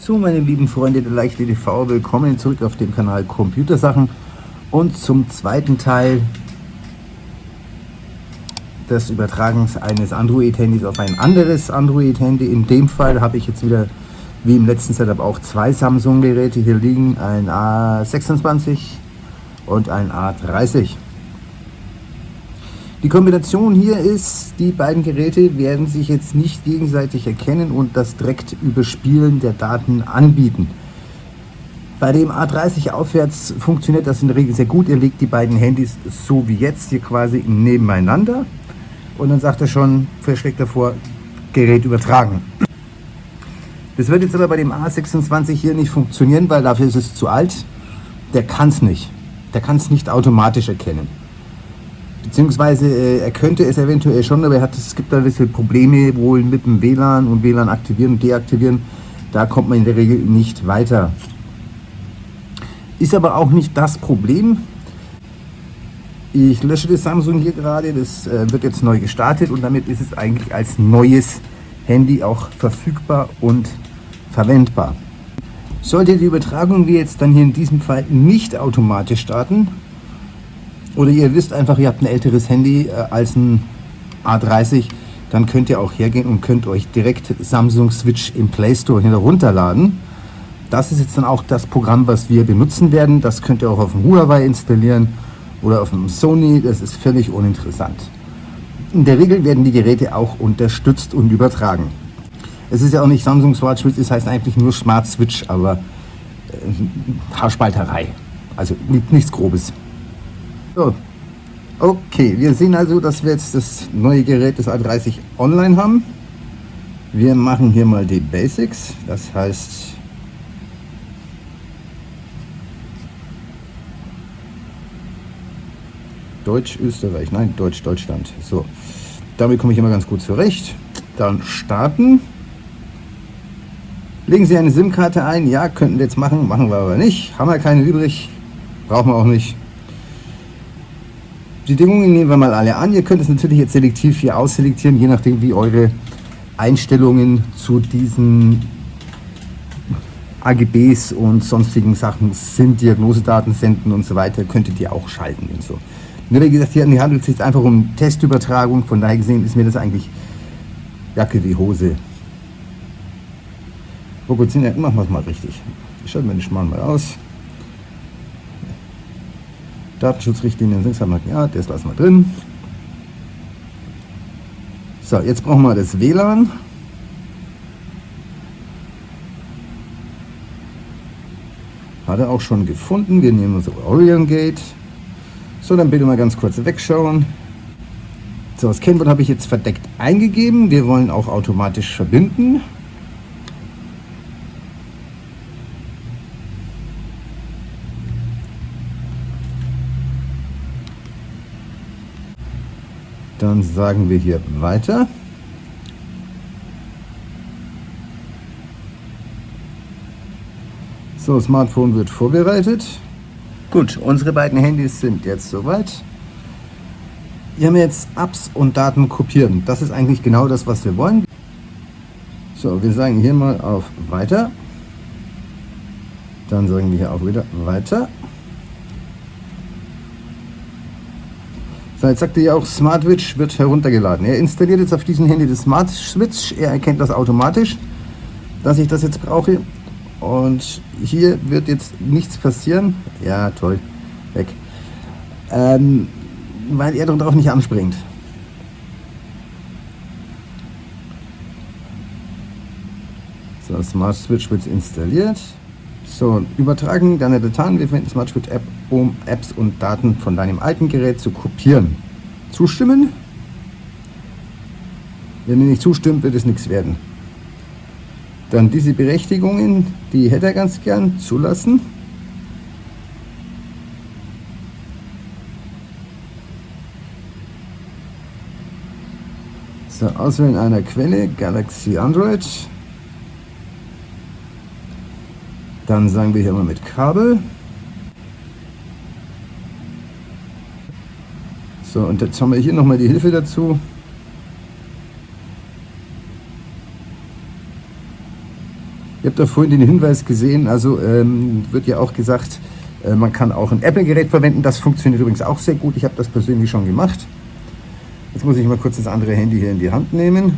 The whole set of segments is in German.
So, meine lieben Freunde der Leichte TV, willkommen zurück auf dem Kanal Computersachen und zum zweiten Teil des Übertragens eines Android-Handys auf ein anderes Android-Handy. In dem Fall habe ich jetzt wieder, wie im letzten Setup, auch zwei Samsung-Geräte hier liegen, ein A26 und ein A30. Die Kombination hier ist, die beiden Geräte werden sich jetzt nicht gegenseitig erkennen und das direkte Überspielen der Daten anbieten. Bei dem A30 aufwärts funktioniert das in der Regel sehr gut. Ihr legt die beiden Handys so wie jetzt hier quasi nebeneinander und dann sagt er schon, verschreckt davor, Gerät übertragen. Das wird jetzt aber bei dem A26 hier nicht funktionieren, weil dafür ist es zu alt. Der kann es nicht. Der kann es nicht automatisch erkennen. Beziehungsweise er könnte es eventuell schon, aber es gibt da ein bisschen Probleme wohl mit dem WLAN und WLAN aktivieren und deaktivieren. Da kommt man in der Regel nicht weiter. Ist aber auch nicht das Problem. Ich lösche das Samsung hier gerade, das wird jetzt neu gestartet und damit ist es eigentlich als neues Handy auch verfügbar und verwendbar. Sollte die Übertragung wie jetzt dann hier in diesem Fall nicht automatisch starten, oder ihr wisst einfach, ihr habt ein älteres Handy als ein A30, dann könnt ihr auch hergehen und könnt euch direkt Samsung Switch im Play Store herunterladen. Das ist jetzt dann auch das Programm, was wir benutzen werden. Das könnt ihr auch auf dem Huawei installieren oder auf dem Sony. Das ist völlig uninteressant. In der Regel werden die Geräte auch unterstützt und übertragen. Es ist ja auch nicht Samsung Smart Switch, es heißt eigentlich nur Smart Switch, aber Haarspalterei. Also nichts Grobes. So, okay, wir sehen also, dass wir jetzt das neue Gerät des A30 online haben. Wir machen hier mal die Basics, das heißt Deutsch, Österreich, nein, Deutsch, Deutschland. So, damit komme ich immer ganz gut zurecht. Dann starten. Legen Sie eine SIM-Karte ein. Ja, könnten wir jetzt machen, machen wir aber nicht. Haben wir keine übrig, brauchen wir auch nicht. Die Bedingungen nehmen wir mal alle an. Ihr könnt es natürlich jetzt selektiv hier ausselektieren, je nachdem wie eure Einstellungen zu diesen AGBs und sonstigen Sachen sind, Diagnosedaten senden und so weiter, könntet ihr auch schalten und so. Nur wie gesagt, hier handelt es sich einfach um Testübertragung, von daher gesehen ist mir das eigentlich Jacke wie Hose. Oh gut, machen wir es mal richtig. Schalten wir den Schmarrn mal aus. Datenschutzrichtlinien, ja, das lassen wir drin. So, jetzt brauchen wir das WLAN. Hat er auch schon gefunden. Wir nehmen unser Orion Gate. So, dann bitte mal ganz kurz wegschauen. So, das Kennwort habe ich jetzt verdeckt eingegeben. Wir wollen auch automatisch verbinden. Dann sagen wir hier weiter. So, Smartphone wird vorbereitet. Gut, unsere beiden Handys sind jetzt soweit. Wir haben jetzt Apps und Daten kopieren. Das ist eigentlich genau das, was wir wollen. So, wir sagen hier mal auf Weiter. Dann sagen wir hier auch wieder Weiter. So, jetzt sagt er ja auch, Smart Switch wird heruntergeladen. Er installiert jetzt auf diesem Handy das Smart Switch. Er erkennt das automatisch, dass ich das jetzt brauche. Und hier wird jetzt nichts passieren. Ja, toll. Weg. Weil er darauf nicht anspringt. So, Smart Switch wird installiert. So, übertragen deine Dateien. Wir verwenden Smart Switch App, um Apps und Daten von deinem alten Gerät zu kopieren. Zustimmen? Wenn ihr nicht zustimmt, wird es nichts werden. Dann diese Berechtigungen, die hätte er ganz gern. Zulassen. So, auswählen einer Quelle, Galaxy Android. Dann sagen wir hier mal mit Kabel. So, und jetzt haben wir hier nochmal die Hilfe dazu. Ihr habt da vorhin den Hinweis gesehen, also wird ja auch gesagt, man kann auch ein Apple-Gerät verwenden. Das funktioniert übrigens auch sehr gut. Ich habe das persönlich schon gemacht. Jetzt muss ich mal kurz das andere Handy hier in die Hand nehmen.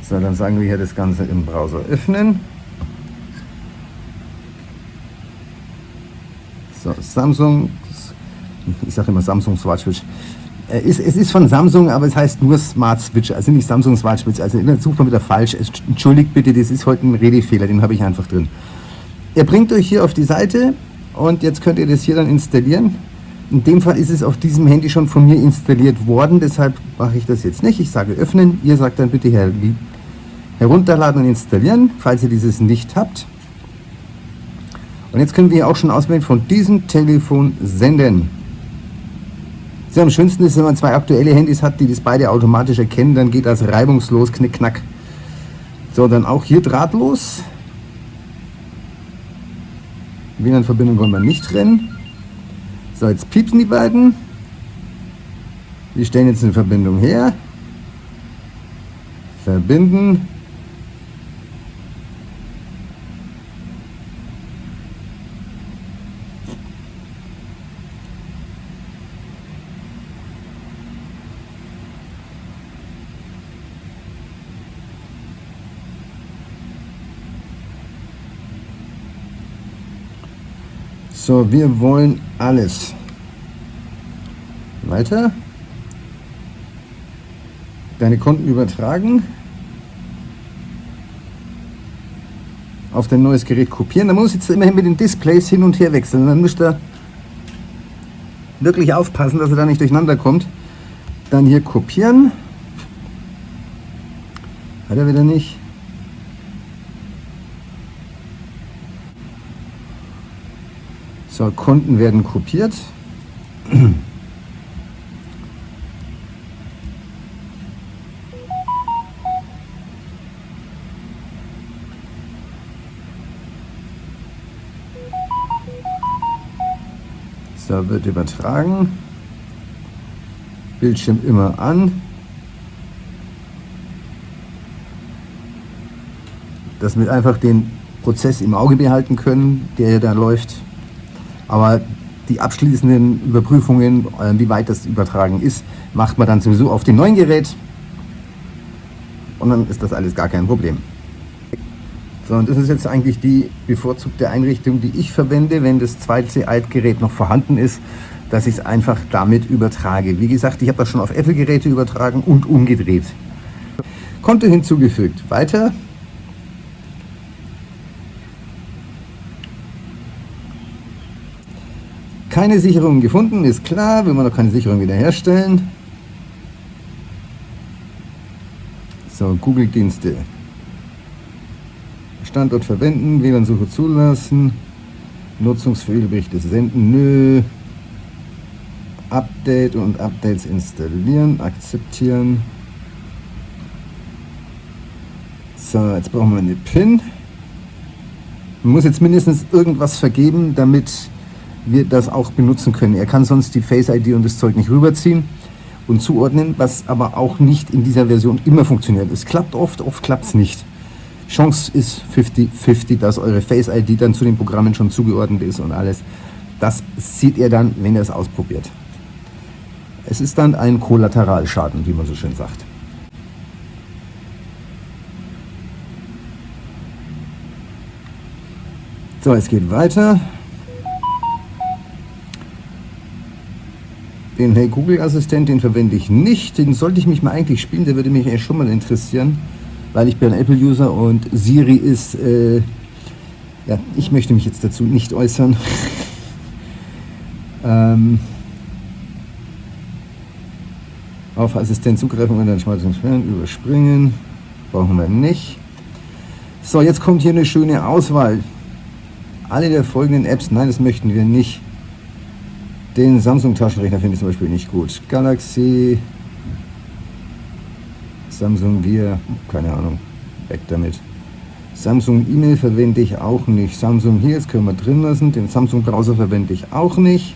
So, dann sagen wir hier das Ganze im Browser öffnen. So, Samsung, ich sage immer Samsung Smart Switch. Es ist von Samsung, aber es heißt nur Smart Switch, also nicht Samsung Smart Switch. Also in der Suche wieder falsch. Entschuldigt bitte, das ist heute ein Redefehler, den habe ich einfach drin. Er bringt euch hier auf die Seite und jetzt könnt ihr das hier dann installieren. In dem Fall ist es auf diesem Handy schon von mir installiert worden, deshalb mache ich das jetzt nicht. Ich sage öffnen, ihr sagt dann bitte herunterladen und installieren, falls ihr dieses nicht habt. Und jetzt können wir auch schon auswählen, von diesem Telefon senden. Sehr am schönsten ist, wenn man zwei aktuelle Handys hat, die das beide automatisch erkennen, dann geht das reibungslos, knick, knack. So, dann auch hier drahtlos. WLAN-Verbindung wollen wir nicht trennen. So, jetzt piepsen die beiden. Wir stellen jetzt eine Verbindung her. Verbinden. So, wir wollen alles. Weiter. Deine Konten übertragen. Auf dein neues Gerät kopieren. Da muss jetzt immerhin mit den Displays hin und her wechseln. Dann müsst ihr wirklich aufpassen, dass er da nicht durcheinander kommt. Dann hier kopieren. Hat er wieder nicht. So, Konten werden kopiert. So, wird übertragen. Bildschirm immer an. Dass wir einfach den Prozess im Auge behalten können, der da läuft. Aber die abschließenden Überprüfungen, wie weit das übertragen ist, macht man dann sowieso auf dem neuen Gerät. Und dann ist das alles gar kein Problem. So, und das ist jetzt eigentlich die bevorzugte Einrichtung, die ich verwende, wenn das zweite Altgerät noch vorhanden ist, dass ich es einfach damit übertrage. Wie gesagt, ich habe das schon auf Apple-Geräte übertragen und umgedreht. Konto hinzugefügt. Weiter. Keine Sicherung gefunden, ist klar, will man noch keine Sicherung wiederherstellen. So, Google-Dienste. Standort verwenden, WLAN-Suche zulassen, Nutzungsfehlberichte senden, nö. Update und Updates installieren, akzeptieren. So, jetzt brauchen wir eine PIN. Man muss jetzt mindestens irgendwas vergeben, damit wir das auch benutzen können. Er kann sonst die Face ID und das Zeug nicht rüberziehen und zuordnen, was aber auch nicht in dieser Version immer funktioniert. Es klappt oft klappt es nicht. Chance ist 50-50, dass eure Face ID dann zu den Programmen schon zugeordnet ist und alles. Das seht ihr dann, wenn ihr es ausprobiert. Es ist dann ein Kollateralschaden, wie man so schön sagt. So, es geht weiter. Den Hey Google Assistent, den verwende ich nicht. Den sollte ich mich mal eigentlich spielen, der würde mich eigentlich schon mal interessieren, weil ich bin ein Apple-User und Siri ist, ja, ich möchte mich jetzt dazu nicht äußern. Auf Assistent zugreifen und dann Schmalzungsfern überspringen. Brauchen wir nicht. So, jetzt kommt hier eine schöne Auswahl. Alle der folgenden Apps, nein, das möchten wir nicht. Den Samsung Taschenrechner finde ich zum Beispiel nicht gut. Galaxy, Samsung Gear, keine Ahnung, weg damit. Samsung E-Mail verwende ich auch nicht. Samsung hier, das können wir drin lassen. Den Samsung Browser verwende ich auch nicht.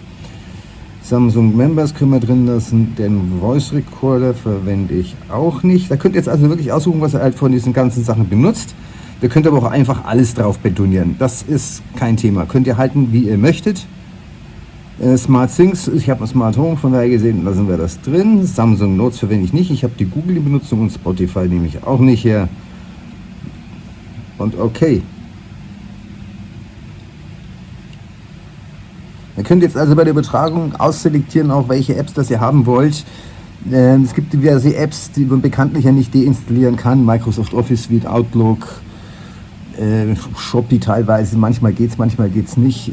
Samsung Members können wir drin lassen. Den Voice Recorder verwende ich auch nicht. Da könnt ihr jetzt also wirklich aussuchen, was ihr halt von diesen ganzen Sachen benutzt. Ihr könnt aber auch einfach alles drauf betonieren. Das ist kein Thema. Könnt ihr halten, wie ihr möchtet. Smart Things, ich habe ein Smart Home, von daher gesehen lassen wir das drin. Samsung Notes verwende ich nicht. Ich habe die Google-Benutzung und Spotify nehme ich auch nicht her. Und okay. Ihr könnt jetzt also bei der Übertragung ausselektieren, auch welche Apps das ihr haben wollt. Es gibt diverse Apps, die man bekanntlich ja nicht deinstallieren kann. Microsoft Office Suite, Outlook, Shopee teilweise. Manchmal geht's nicht.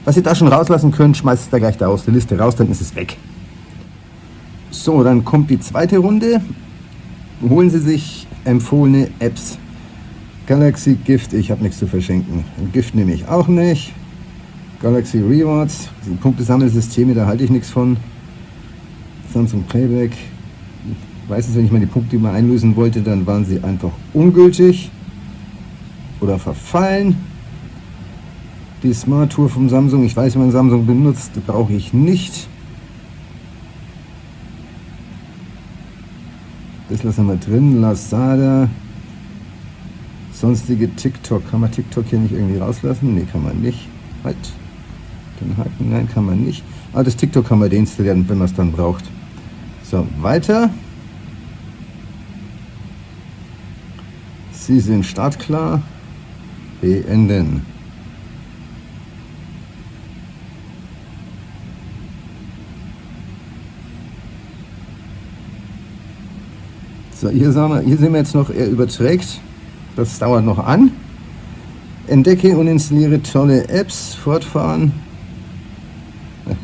Was ihr da schon rauslassen könnt, schmeißt es da gleich da aus der Liste raus, dann ist es weg. So, dann kommt die zweite Runde. Holen Sie sich empfohlene Apps. Galaxy Gift, ich habe nichts zu verschenken. Gift nehme ich auch nicht. Galaxy Rewards, die Punktesammelsysteme, da halte ich nichts von. Samsung Playback. Meistens, wenn ich mal die Punkte mal einlösen wollte, dann waren sie einfach ungültig oder verfallen. Die Smart Tour vom Samsung, ich weiß, wie man Samsung benutzt, brauche ich nicht. Das lassen wir drin. Lazada. Sonstige TikTok. Kann man TikTok hier nicht irgendwie rauslassen? Ne, kann man nicht. Halt. Den Haken, nein, kann man nicht. Aber das TikTok kann man deinstallieren, wenn man es dann braucht. So, weiter. Sie sind startklar. Beenden. So, hier sehen wir jetzt noch, er überträgt. Das dauert noch an. Entdecke und installiere tolle Apps. Fortfahren.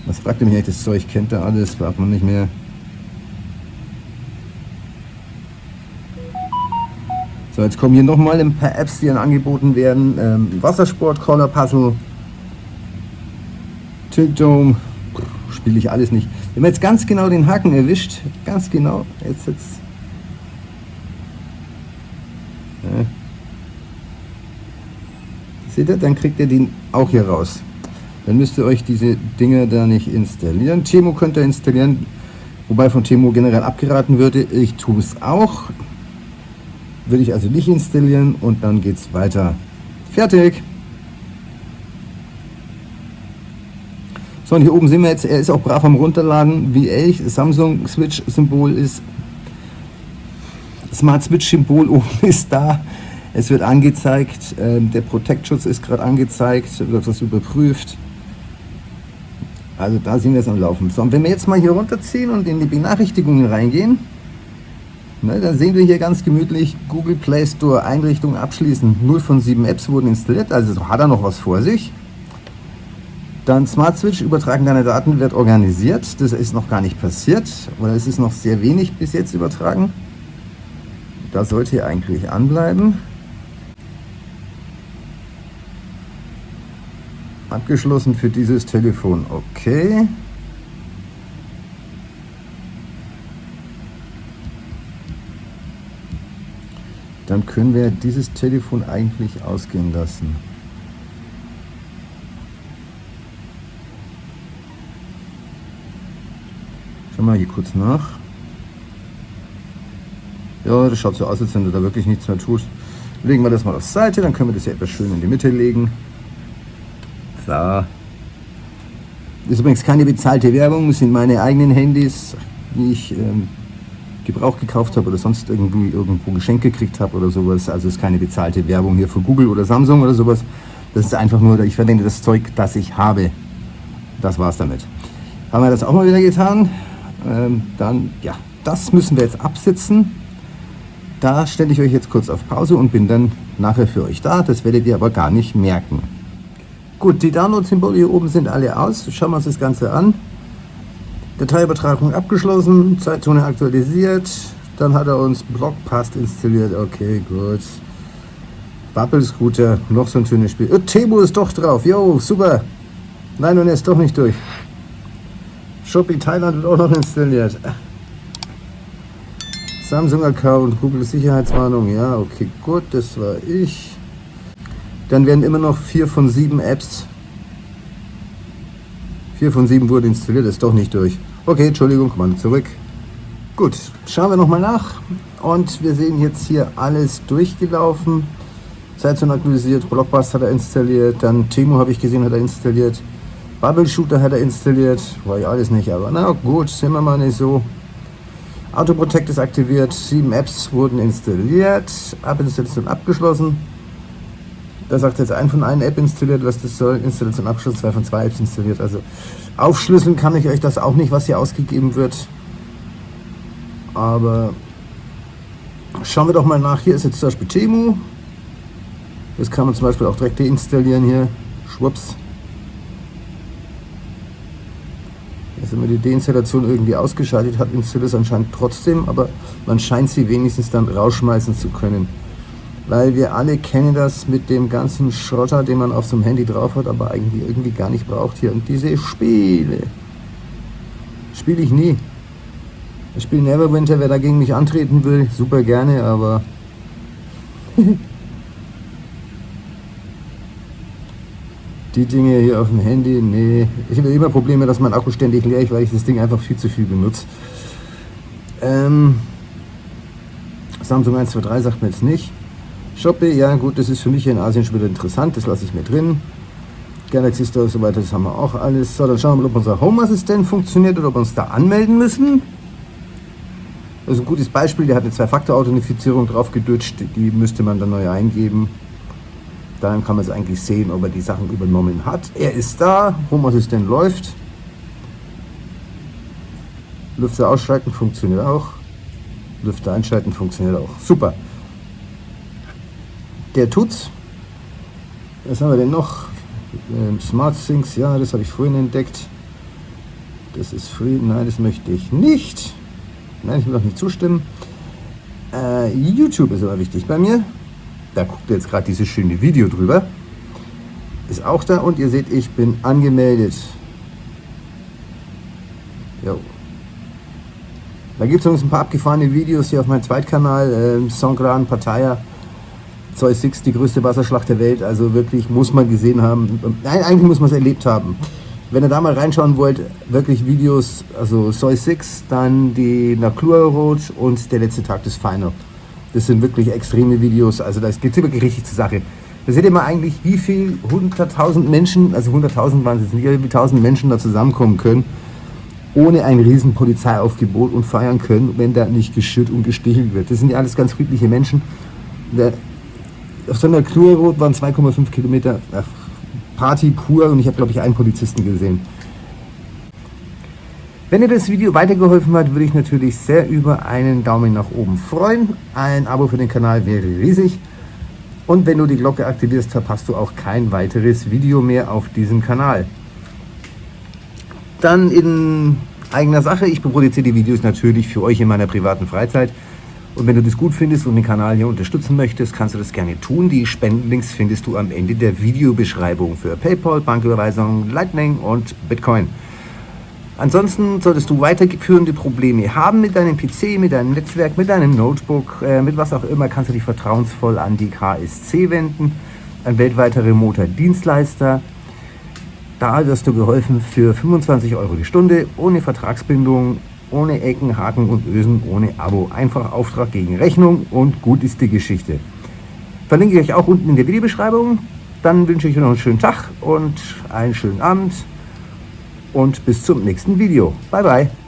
Was fragt ihr mich eigentlich, das Zeug kennt er alles, braucht man nicht mehr. So, jetzt kommen hier nochmal ein paar Apps, die dann angeboten werden. Wassersport, Color Puzzle, Tilt Dome, spiele ich alles nicht. Wenn man jetzt ganz genau den Haken erwischt, ganz genau, jetzt. Ja. Seht ihr, dann kriegt ihr den auch hier raus. Dann müsst ihr euch diese Dinger da nicht installieren. Temu könnt ihr installieren, wobei von Temu generell abgeraten würde. Ich tue es auch. Würde ich also nicht installieren und dann geht es weiter. Fertig. So, und hier oben sehen wir jetzt, er ist auch brav am Runterladen, wie ich. Samsung Switch Symbol ist, Smart Switch Symbol oben ist da. Es wird angezeigt, der Protect-Schutz ist gerade angezeigt, wird das überprüft. Also da sehen wir es am Laufen. So, und wenn wir jetzt mal hier runterziehen und in die Benachrichtigungen reingehen, ne, dann sehen wir hier ganz gemütlich Google Play Store Einrichtung abschließen. 0 von 7 Apps wurden installiert, also hat er noch was vor sich. Dann Smart Switch, Übertragen deiner Daten wird organisiert. Das ist noch gar nicht passiert, oder es ist noch sehr wenig bis jetzt übertragen. Da sollte ihr eigentlich anbleiben. Abgeschlossen für dieses Telefon, okay. Dann können wir dieses Telefon eigentlich ausgehen lassen. Schauen wir mal hier kurz nach. Ja, das schaut so aus, als wenn da wirklich nichts mehr tut. Legen wir das mal auf Seite, dann können wir das ja etwas schön in die Mitte legen. So. Ist übrigens keine bezahlte Werbung, das sind meine eigenen Handys, die ich Gebrauch gekauft habe oder sonst irgendwo geschenkt gekriegt habe oder sowas. Also ist keine bezahlte Werbung hier für Google oder Samsung oder sowas. Das ist einfach nur, ich verwende das Zeug, das ich habe. Das war's damit. Haben wir das auch mal wieder getan. Dann, ja, das müssen wir jetzt absitzen. Da stelle ich euch jetzt kurz auf Pause und bin dann nachher für euch da. Das werdet ihr aber gar nicht merken. Gut, die Download-Symbole hier oben sind alle aus. Schauen wir uns das Ganze an. Dateiübertragung abgeschlossen, Zeitzone aktualisiert. Dann hat er uns Blockpast installiert. Okay, gut. Bubble Scooter, noch so ein schönes Spiel. Temu ist doch drauf. Jo, super. Nein, und er ist doch nicht durch. Shopee Thailand wird auch noch installiert. Samsung-Account, Google-Sicherheitswarnung, ja, okay, gut, das war ich. Dann werden immer noch 4 von 7 Apps, 4 von 7 wurde installiert, ist doch nicht durch. Okay, Entschuldigung, komm mal zurück. Gut, schauen wir nochmal nach und wir sehen jetzt hier alles durchgelaufen. Zeitzone aktualisiert, Blockbuster hat er installiert, dann Temu habe ich gesehen, hat er installiert, Bubble Shooter hat er installiert, war ja alles nicht, aber na gut, sind wir mal nicht so. Auto Protect ist aktiviert, 7 Apps wurden installiert, App-Installation abgeschlossen. Da sagt jetzt ein von einer App installiert, was das soll, Installation abgeschlossen, 2 von 2 Apps installiert. Also aufschlüsseln kann ich euch das auch nicht, was hier ausgegeben wird. Aber schauen wir doch mal nach, hier ist jetzt zum Beispiel Temu. Das kann man zum Beispiel auch direkt deinstallieren hier, schwupps. Jetzt haben wir die Deinstallation irgendwie ausgeschaltet, hat installiert es anscheinend trotzdem, aber man scheint sie wenigstens dann rausschmeißen zu können. Weil wir alle kennen das mit dem ganzen Schrotter, den man auf so einem Handy drauf hat, aber eigentlich irgendwie gar nicht braucht hier. Und diese Spiele spiele ich nie. Ich spiele Neverwinter, wer dagegen mich antreten will, super gerne, aber die Dinge hier auf dem Handy, nee. Ich habe immer Probleme, dass mein Akku ständig leer ist, weil ich das Ding einfach viel zu viel benutze. Samsung 123 sagt mir jetzt nicht. Shopee, ja gut, das ist für mich hier in Asien schon wieder interessant, das lasse ich mir drin. Galaxy Store und so weiter, das haben wir auch alles. So, dann schauen wir mal, ob unser Home-Assistent funktioniert oder ob wir uns da anmelden müssen. Das ist ein gutes Beispiel, der hat eine 2-Faktor-Authentifizierung drauf gedutscht, die müsste man dann neu eingeben. Dann kann man es eigentlich sehen, ob er die Sachen übernommen hat. Er ist da, Home-Assistent läuft. Lüfter ausschalten funktioniert auch. Lüfter einschalten funktioniert auch. Super. Der tut's. Was haben wir denn noch? Smart Things, ja, das habe ich vorhin entdeckt. Das ist free. Nein, das möchte ich nicht. Nein, ich will auch nicht zustimmen. YouTube ist aber wichtig bei mir. Da guckt ihr jetzt gerade dieses schöne Video drüber. Ist auch da und ihr seht, ich bin angemeldet. Jo. Da gibt es übrigens ein paar abgefahrene Videos hier auf meinem Zweitkanal. Songkran, Pattaya, Soi 6, die größte Wasserschlacht der Welt. Also wirklich muss man gesehen haben. Nein, eigentlich muss man es erlebt haben. Wenn ihr da mal reinschauen wollt, wirklich Videos, also Soi 6, dann die Naklua Road und der letzte Tag des Final. Das sind wirklich extreme Videos, also das geht wirklich richtig zur Sache. Da seht ihr mal eigentlich, wie viel 100.000 Menschen, also 100.000 waren es jetzt nicht, wie 1.000 Menschen da zusammenkommen können, ohne ein riesen Polizeiaufgebot und feiern können, wenn da nicht geschürt und gestichelt wird. Das sind ja alles ganz friedliche Menschen. Auf so einer Naklua Road waren 2,5 Kilometer Party pur und ich habe, glaube ich, einen Polizisten gesehen. Wenn dir das Video weitergeholfen hat, würde ich natürlich sehr über einen Daumen nach oben freuen. Ein Abo für den Kanal wäre riesig. Und wenn du die Glocke aktivierst, verpasst du auch kein weiteres Video mehr auf diesem Kanal. Dann in eigener Sache, ich produziere die Videos natürlich für euch in meiner privaten Freizeit. Und wenn du das gut findest und den Kanal hier unterstützen möchtest, kannst du das gerne tun. Die Spendenlinks findest du am Ende der Videobeschreibung für PayPal, Banküberweisung, Lightning und Bitcoin. Ansonsten solltest du weiterführende Probleme haben mit deinem PC, mit deinem Netzwerk, mit deinem Notebook, mit was auch immer, kannst du dich vertrauensvoll an die KSC wenden, ein weltweiter remoter Dienstleister. Da wirst du geholfen für 25 € die Stunde, ohne Vertragsbindung, ohne Ecken, Haken und Ösen, ohne Abo. Einfach Auftrag gegen Rechnung und gut ist die Geschichte. Verlinke ich euch auch unten in der Videobeschreibung. Dann wünsche ich euch noch einen schönen Tag und einen schönen Abend. Und bis zum nächsten Video. Bye bye.